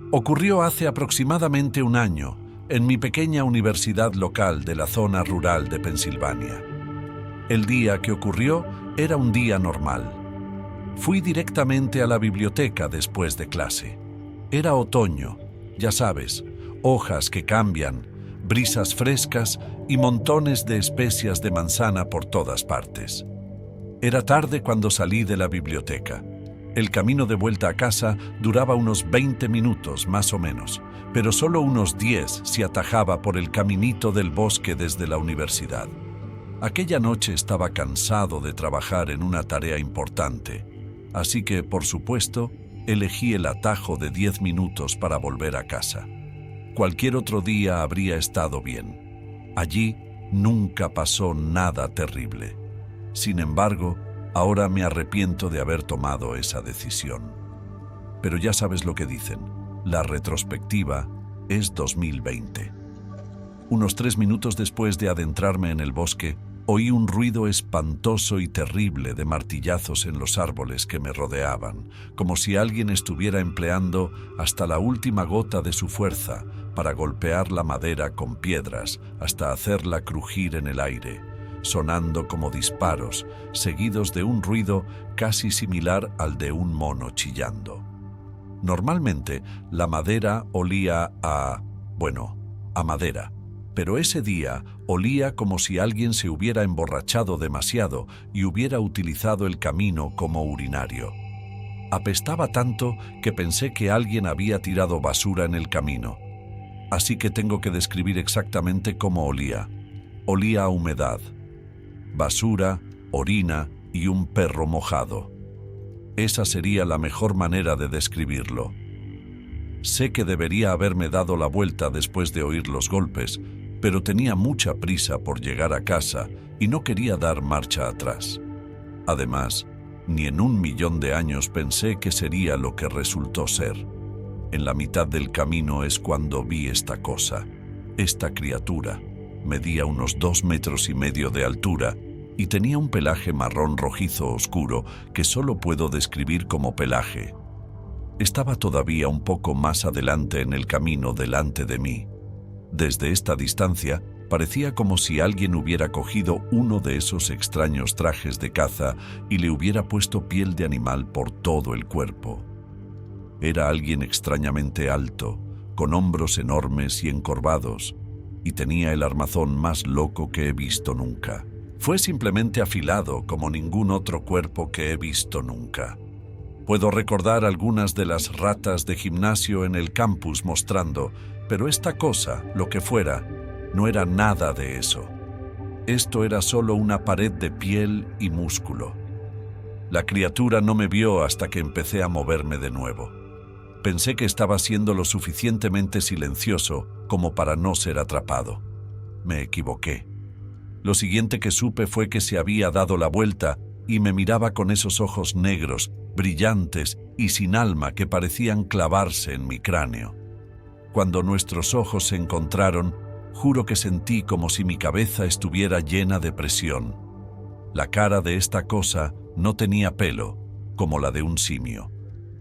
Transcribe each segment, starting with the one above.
Ocurrió hace aproximadamente un año, en mi pequeña universidad local de la zona rural de Pensilvania. El día que ocurrió era un día normal. Fui directamente a la biblioteca después de clase. Era otoño, ya sabes, hojas que cambian, brisas frescas y montones de especias de manzana por todas partes. Era tarde cuando salí de la biblioteca. El camino de vuelta a casa duraba unos 20 minutos más o menos, pero solo unos 10 se atajaba por el caminito del bosque desde la universidad. Aquella noche estaba cansado de trabajar en una tarea importante, así que, por supuesto, elegí el atajo de 10 minutos para volver a casa. Cualquier otro día habría estado bien. Allí nunca pasó nada terrible. Sin embargo, ahora me arrepiento de haber tomado esa decisión. Pero ya sabes lo que dicen, la retrospectiva es 2020. Unos 3 minutos después de adentrarme en el bosque, oí un ruido espantoso y terrible de martillazos en los árboles que me rodeaban, como si alguien estuviera empleando hasta la última gota de su fuerza para golpear la madera con piedras hasta hacerla crujir en el aire, sonando como disparos, seguidos de un ruido casi similar al de un mono chillando. Normalmente, la madera olía a madera, pero ese día olía como si alguien se hubiera emborrachado demasiado y hubiera utilizado el camino como urinario. Apestaba tanto que pensé que alguien había tirado basura en el camino. Así que tengo que describir exactamente cómo olía. Olía a humedad, basura, orina y un perro mojado. Esa sería la mejor manera de describirlo. Sé que debería haberme dado la vuelta después de oír los golpes, pero tenía mucha prisa por llegar a casa y no quería dar marcha atrás. Además, ni en 1.000.000 de años pensé que sería lo que resultó ser. En la mitad del camino es cuando vi esta cosa, esta criatura. Medía unos 2,5 metros de altura y tenía un pelaje marrón rojizo oscuro que solo puedo describir como pelaje. Estaba todavía un poco más adelante en el camino delante de mí. Desde esta distancia, parecía como si alguien hubiera cogido uno de esos extraños trajes de caza y le hubiera puesto piel de animal por todo el cuerpo. Era alguien extrañamente alto, con hombros enormes y encorvados, y tenía el armazón más loco que he visto nunca. Fue simplemente afilado como ningún otro cuerpo que he visto nunca. Puedo recordar algunas de las ratas de gimnasio en el campus mostrando, pero esta cosa, lo que fuera, no era nada de eso. Esto era solo una pared de piel y músculo. La criatura no me vio hasta que empecé a moverme de nuevo. Pensé que estaba siendo lo suficientemente silencioso como para no ser atrapado. Me equivoqué. Lo siguiente que supe fue que se había dado la vuelta y me miraba con esos ojos negros, brillantes y sin alma que parecían clavarse en mi cráneo. Cuando nuestros ojos se encontraron, juro que sentí como si mi cabeza estuviera llena de presión. La cara de esta cosa no tenía pelo, como la de un simio.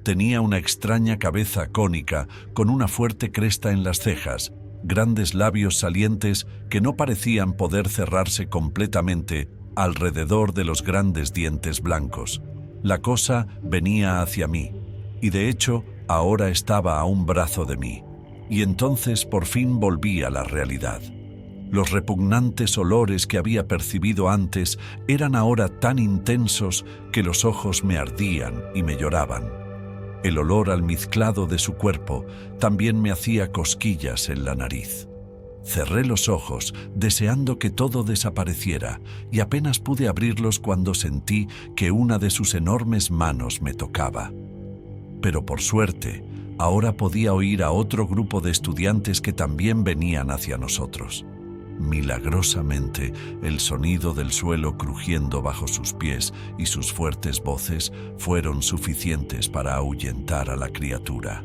Tenía una extraña cabeza cónica con una fuerte cresta en las cejas, grandes labios salientes que no parecían poder cerrarse completamente alrededor de los grandes dientes blancos. La cosa venía hacia mí, y de hecho ahora estaba a un brazo de mí. Y entonces por fin volví a la realidad. Los repugnantes olores que había percibido antes eran ahora tan intensos que los ojos me ardían y me lloraban. El olor almizclado de su cuerpo también me hacía cosquillas en la nariz. Cerré los ojos, deseando que todo desapareciera, y apenas pude abrirlos cuando sentí que una de sus enormes manos me tocaba. Pero por suerte, ahora podía oír a otro grupo de estudiantes que también venían hacia nosotros. Milagrosamente, el sonido del suelo crujiendo bajo sus pies y sus fuertes voces fueron suficientes para ahuyentar a la criatura.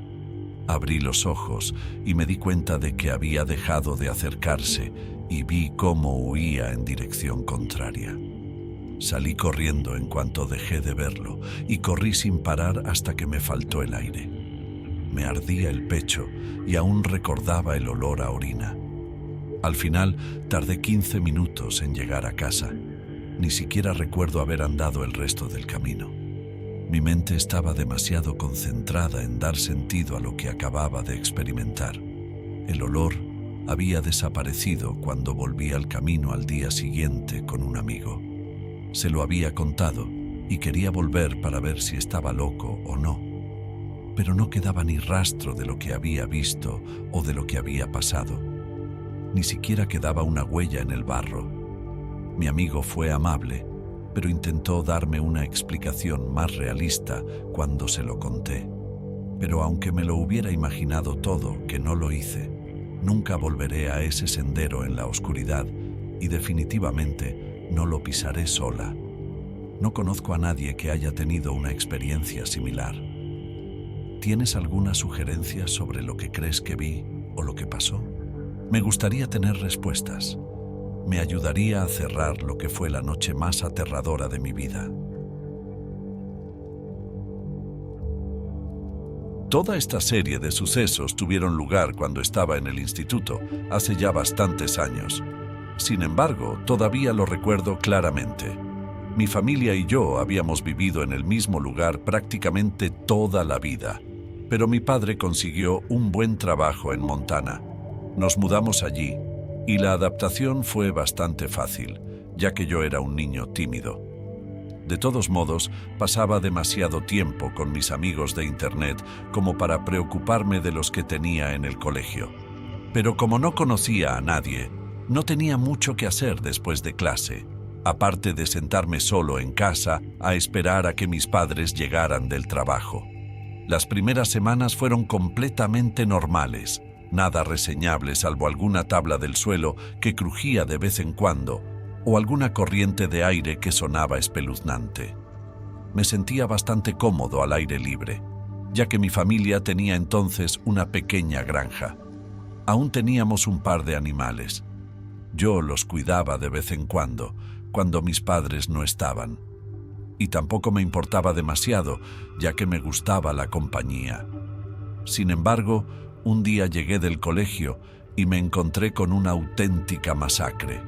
Abrí los ojos y me di cuenta de que había dejado de acercarse y vi cómo huía en dirección contraria. Salí corriendo en cuanto dejé de verlo y corrí sin parar hasta que me faltó el aire. me ardía el pecho y aún recordaba el olor a orina. Al final, tardé 15 minutos en llegar a casa. Ni siquiera recuerdo haber andado el resto del camino. Mi mente estaba demasiado concentrada en dar sentido a lo que acababa de experimentar. El olor había desaparecido cuando volví al camino al día siguiente con un amigo. Se lo había contado y quería volver para ver si estaba loco o no. Pero no quedaba ni rastro de lo que había visto o de lo que había pasado. Ni siquiera quedaba una huella en el barro. Mi amigo fue amable, pero intentó darme una explicación más realista cuando se lo conté. Pero aunque me lo hubiera imaginado todo, que no lo hice, nunca volveré a ese sendero en la oscuridad y definitivamente no lo pisaré sola. No conozco a nadie que haya tenido una experiencia similar. ¿Tienes alguna sugerencia sobre lo que crees que vi o lo que pasó? Me gustaría tener respuestas. Me ayudaría a cerrar lo que fue la noche más aterradora de mi vida. Toda esta serie de sucesos tuvieron lugar cuando estaba en el instituto, hace ya bastantes años. Sin embargo, todavía lo recuerdo claramente. Mi familia y yo habíamos vivido en el mismo lugar prácticamente toda la vida, pero mi padre consiguió un buen trabajo en Montana. Nos mudamos allí y la adaptación fue bastante fácil, ya que yo era un niño tímido. De todos modos, pasaba demasiado tiempo con mis amigos de internet como para preocuparme de los que tenía en el colegio. Pero como no conocía a nadie, no tenía mucho que hacer después de clase, aparte de sentarme solo en casa a esperar a que mis padres llegaran del trabajo. Las primeras semanas fueron completamente normales, nada reseñable salvo alguna tabla del suelo que crujía de vez en cuando o alguna corriente de aire que sonaba espeluznante. Me sentía bastante cómodo al aire libre, ya que mi familia tenía entonces una pequeña granja. Aún teníamos un par de animales. Yo los cuidaba de vez en cuando mis padres no estaban. Y tampoco me importaba demasiado, ya que me gustaba la compañía. Sin embargo, un día llegué del colegio y me encontré con una auténtica masacre.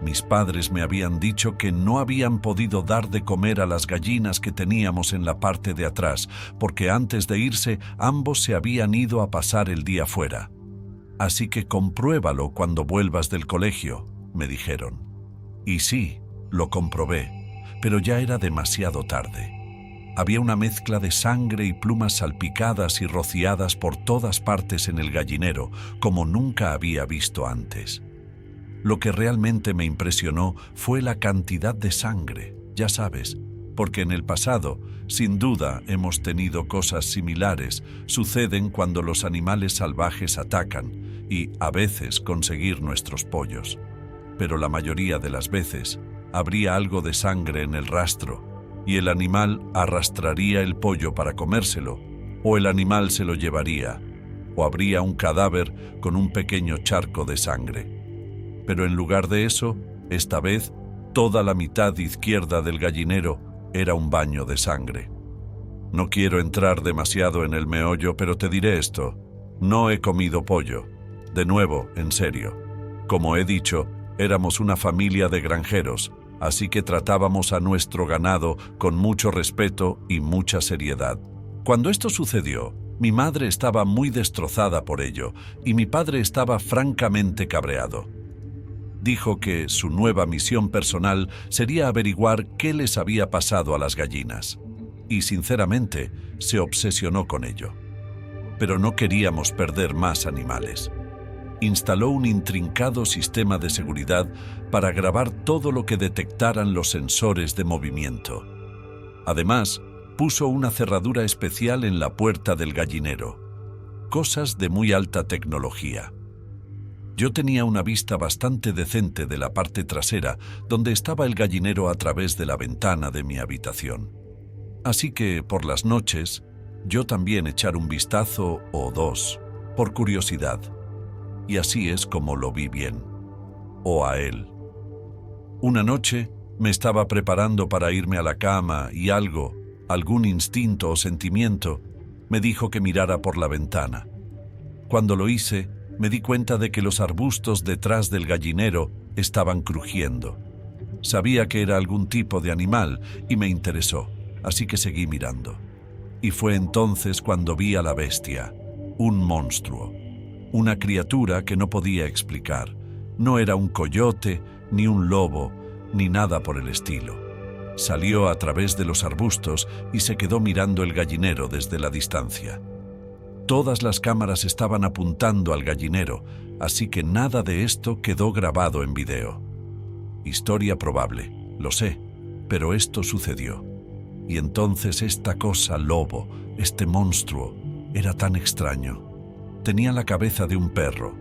Mis padres me habían dicho que no habían podido dar de comer a las gallinas que teníamos en la parte de atrás, porque antes de irse ambos se habían ido a pasar el día fuera. Así que compruébalo cuando vuelvas del colegio, me dijeron. Y sí, lo comprobé, pero ya era demasiado tarde. Había una mezcla de sangre y plumas salpicadas y rociadas por todas partes en el gallinero, como nunca había visto antes. Lo que realmente me impresionó fue la cantidad de sangre, ya sabes, porque en el pasado, sin duda, hemos tenido cosas similares. Suceden cuando los animales salvajes atacan y, a veces, conseguir nuestros pollos. Pero la mayoría de las veces, habría algo de sangre en el rastro y el animal arrastraría el pollo para comérselo, o el animal se lo llevaría, o habría un cadáver con un pequeño charco de sangre. Pero en lugar de eso, esta vez, toda la mitad izquierda del gallinero era un baño de sangre. No quiero entrar demasiado en el meollo, pero te diré esto: no he comido pollo. De nuevo, en serio. Como he dicho, éramos una familia de granjeros, así que tratábamos a nuestro ganado con mucho respeto y mucha seriedad. Cuando esto sucedió, mi madre estaba muy destrozada por ello y mi padre estaba francamente cabreado. Dijo que su nueva misión personal sería averiguar qué les había pasado a las gallinas. Y sinceramente, se obsesionó con ello. Pero no queríamos perder más animales. Instaló un intrincado sistema de seguridad para grabar todo lo que detectaran los sensores de movimiento. Además, puso una cerradura especial en la puerta del gallinero. Cosas de muy alta tecnología. Yo tenía una vista bastante decente de la parte trasera, donde estaba el gallinero a través de la ventana de mi habitación. Así que, por las noches, yo también echar un vistazo o dos, por curiosidad. Y así es como lo vi bien. O a él. Una noche, me estaba preparando para irme a la cama y algún instinto o sentimiento, Me dijo que mirara por la ventana. Cuando lo hice, me di cuenta de que los arbustos detrás del gallinero estaban crujiendo. Sabía que era algún tipo de animal y me interesó, así que seguí mirando. Y fue entonces cuando vi a la bestia, un monstruo, una criatura que no podía explicar. No era un coyote, ni un lobo, ni nada por el estilo. Salió a través de los arbustos y se quedó mirando el gallinero desde la distancia. Todas las cámaras estaban apuntando al gallinero, así que nada de esto quedó grabado en video. Historia probable, lo sé, pero esto sucedió. Y entonces esta cosa lobo, este monstruo, era tan extraño. Tenía la cabeza de un perro,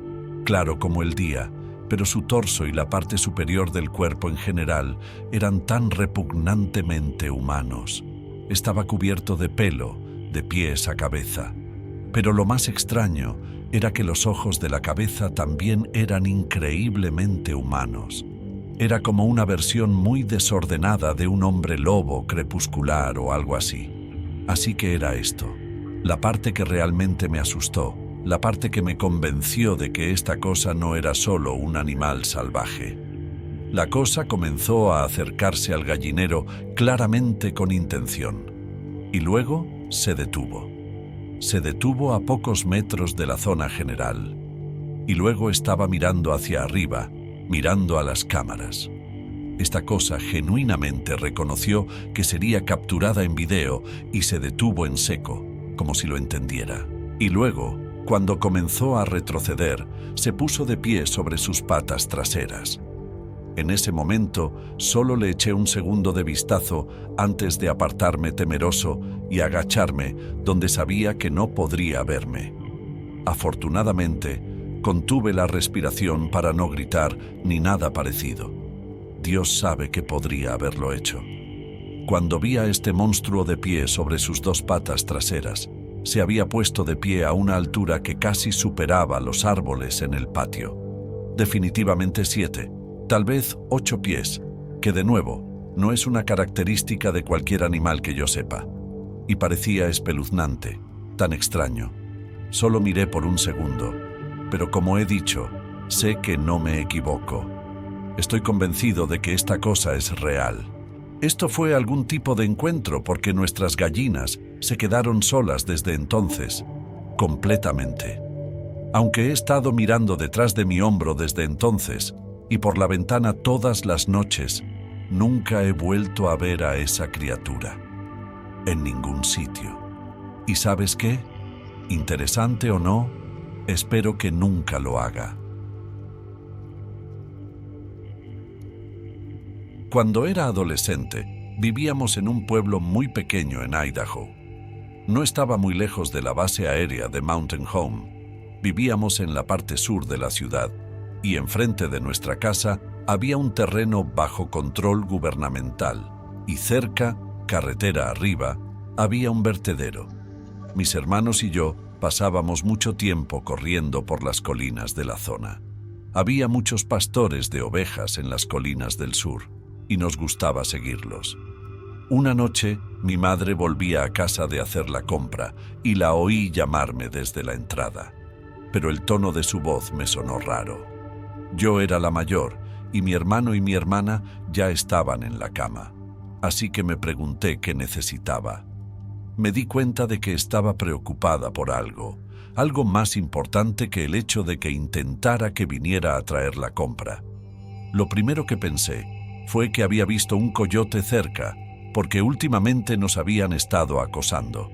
claro como el día, pero su torso y la parte superior del cuerpo en general eran tan repugnantemente humanos. Estaba cubierto de pelo, de pies a cabeza. Pero lo más extraño era que los ojos de la cabeza también eran increíblemente humanos. Era como una versión muy desordenada de un hombre lobo crepuscular o algo así. Así que era esto, la parte que realmente me asustó, la parte que me convenció de que esta cosa no era solo un animal salvaje. La cosa comenzó a acercarse al gallinero claramente con intención. Y luego se detuvo. Se detuvo a pocos metros de la zona general. Y luego estaba mirando hacia arriba, mirando a las cámaras. Esta cosa genuinamente reconoció que sería capturada en video y se detuvo en seco, como si lo entendiera. Y luego, cuando comenzó a retroceder, se puso de pie sobre sus patas traseras. En ese momento, solo le eché un segundo de vistazo antes de apartarme temeroso y agacharme donde sabía que no podría verme. Afortunadamente, contuve la respiración para no gritar ni nada parecido. Dios sabe que podría haberlo hecho. Cuando vi a este monstruo de pie sobre sus dos patas traseras, se había puesto de pie a una altura que casi superaba los árboles en el patio. Definitivamente 7, tal vez 8 pies, que de nuevo, no es una característica de cualquier animal que yo sepa. Y parecía espeluznante, tan extraño. Solo miré por un segundo. Pero como he dicho, sé que no me equivoco. Estoy convencido de que esta cosa es real. Esto fue algún tipo de encuentro porque nuestras gallinas se quedaron solas desde entonces, completamente. Aunque he estado mirando detrás de mi hombro desde entonces y por la ventana todas las noches, nunca he vuelto a ver a esa criatura. En ningún sitio. ¿Y sabes qué? Interesante o no, espero que nunca lo haga. Cuando era adolescente, vivíamos en un pueblo muy pequeño en Idaho. No estaba muy lejos de la base aérea de Mountain Home. Vivíamos en la parte sur de la ciudad y enfrente de nuestra casa había un terreno bajo control gubernamental y cerca, carretera arriba, había un vertedero. Mis hermanos y yo pasábamos mucho tiempo corriendo por las colinas de la zona. Había muchos pastores de ovejas en las colinas del sur, y nos gustaba seguirlos. Una noche, mi madre volvía a casa de hacer la compra, y la oí llamarme desde la entrada. Pero el tono de su voz me sonó raro. Yo era la mayor, y mi hermano y mi hermana ya estaban en la cama. Así que me pregunté qué necesitaba. Me di cuenta de que estaba preocupada por algo más importante que el hecho de que intentara que viniera a traer la compra. Lo primero que pensé fue que había visto un coyote cerca, porque últimamente nos habían estado acosando.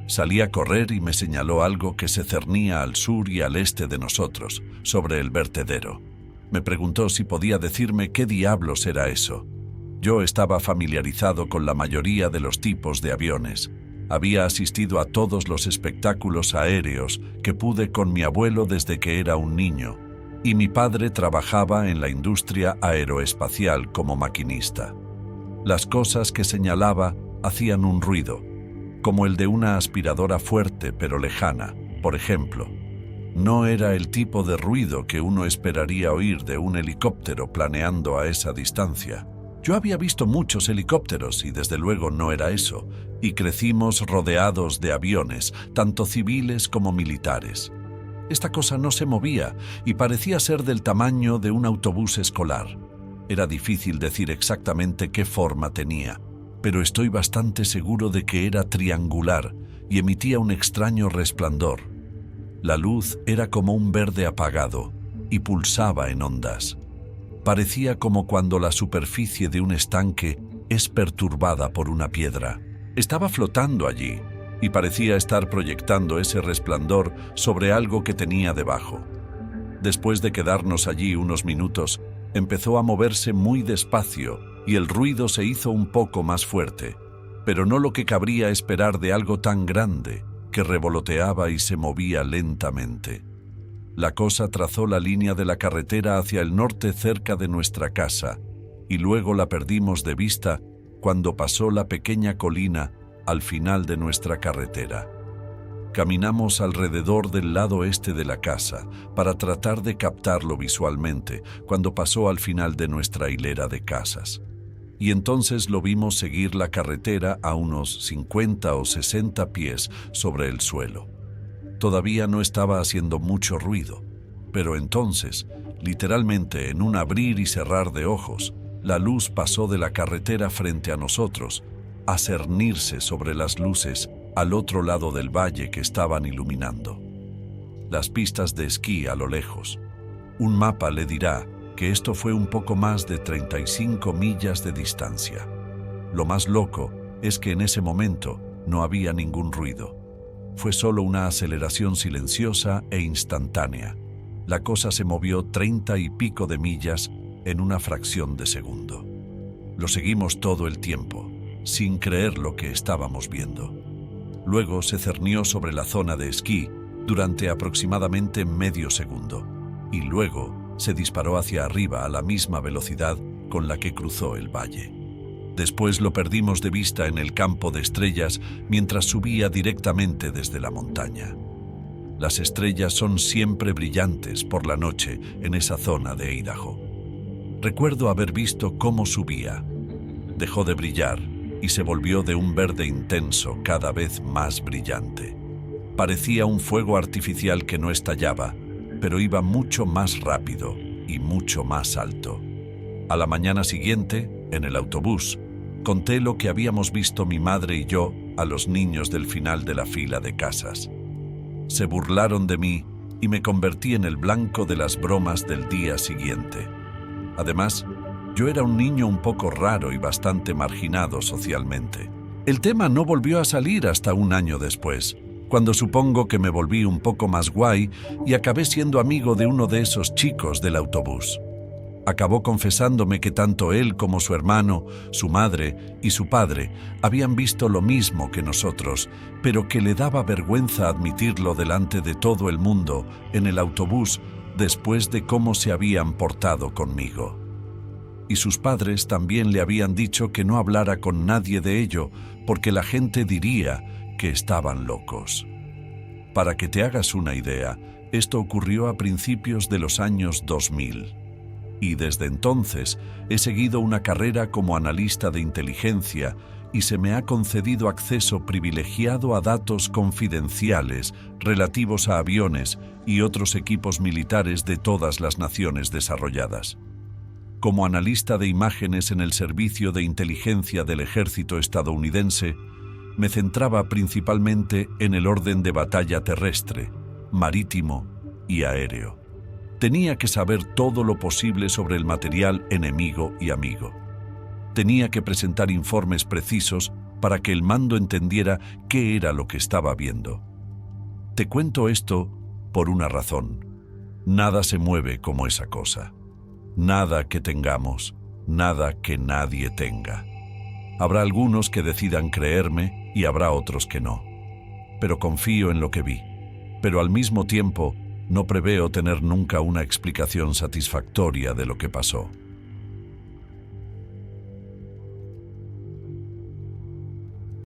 Salí a correr y me señaló algo que se cernía al sur y al este de nosotros, sobre el vertedero. Me preguntó si podía decirme qué diablos era eso. Yo estaba familiarizado con la mayoría de los tipos de aviones. Había asistido a todos los espectáculos aéreos que pude con mi abuelo desde que era un niño, y mi padre trabajaba en la industria aeroespacial como maquinista. Las cosas que señalaba hacían un ruido, como el de una aspiradora fuerte pero lejana, por ejemplo. No era el tipo de ruido que uno esperaría oír de un helicóptero planeando a esa distancia. Yo había visto muchos helicópteros y desde luego no era eso, y crecimos rodeados de aviones, tanto civiles como militares. Esta cosa no se movía y parecía ser del tamaño de un autobús escolar. Era difícil decir exactamente qué forma tenía, pero estoy bastante seguro de que era triangular y emitía un extraño resplandor. La luz era como un verde apagado y pulsaba en ondas. Parecía como cuando la superficie de un estanque es perturbada por una piedra. Estaba flotando allí y parecía estar proyectando ese resplandor sobre algo que tenía debajo. Después de quedarnos allí unos minutos, empezó a moverse muy despacio y el ruido se hizo un poco más fuerte, pero no lo que cabría esperar de algo tan grande que revoloteaba y se movía lentamente. La cosa trazó la línea de la carretera hacia el norte cerca de nuestra casa y luego la perdimos de vista cuando pasó la pequeña colina al final de nuestra carretera. Caminamos alrededor del lado este de la casa para tratar de captarlo visualmente cuando pasó al final de nuestra hilera de casas. Y entonces lo vimos seguir la carretera a unos 50 o 60 pies sobre el suelo. Todavía no estaba haciendo mucho ruido, pero entonces, literalmente en un abrir y cerrar de ojos, la luz pasó de la carretera frente a nosotros a cernirse sobre las luces al otro lado del valle que estaban iluminando. Las pistas de esquí a lo lejos. Un mapa le dirá que esto fue un poco más de 35 millas de distancia. Lo más loco es que en ese momento no había ningún ruido. Fue solo una aceleración silenciosa e instantánea. La cosa se movió 30 y pico de millas en una fracción de segundo. Lo seguimos todo el tiempo, sin creer lo que estábamos viendo. Luego se cernió sobre la zona de esquí durante aproximadamente medio segundo, y luego se disparó hacia arriba a la misma velocidad con la que cruzó el valle. Después lo perdimos de vista en el campo de estrellas mientras subía directamente desde la montaña. Las estrellas son siempre brillantes por la noche en esa zona de Idaho. Recuerdo haber visto cómo subía. Dejó de brillar y se volvió de un verde intenso cada vez más brillante. Parecía un fuego artificial que no estallaba, pero iba mucho más rápido y mucho más alto. A la mañana siguiente, en el autobús, conté lo que habíamos visto mi madre y yo a los niños del final de la fila de casas. Se burlaron de mí y me convertí en el blanco de las bromas del día siguiente. Además, yo era un niño un poco raro y bastante marginado socialmente. El tema no volvió a salir hasta un año después, cuando supongo que me volví un poco más guay y acabé siendo amigo de uno de esos chicos del autobús. Acabó confesándome que tanto él como su hermano, su madre y su padre habían visto lo mismo que nosotros, pero que le daba vergüenza admitirlo delante de todo el mundo en el autobús después de cómo se habían portado conmigo. Y sus padres también le habían dicho que no hablara con nadie de ello porque la gente diría que estaban locos. Para que te hagas una idea, esto ocurrió a principios de los años 2000. Y desde entonces he seguido una carrera como analista de inteligencia y se me ha concedido acceso privilegiado a datos confidenciales relativos a aviones y otros equipos militares de todas las naciones desarrolladas. Como analista de imágenes en el Servicio de Inteligencia del Ejército estadounidense, me centraba principalmente en el orden de batalla terrestre, marítimo y aéreo. Tenía que saber todo lo posible sobre el material enemigo y amigo. Tenía que presentar informes precisos para que el mando entendiera qué era lo que estaba viendo. Te cuento esto por una razón. Nada se mueve como esa cosa. Nada que tengamos, nada que nadie tenga. Habrá algunos que decidan creerme y habrá otros que no. Pero confío en lo que vi. Pero al mismo tiempo, no preveo tener nunca una explicación satisfactoria de lo que pasó.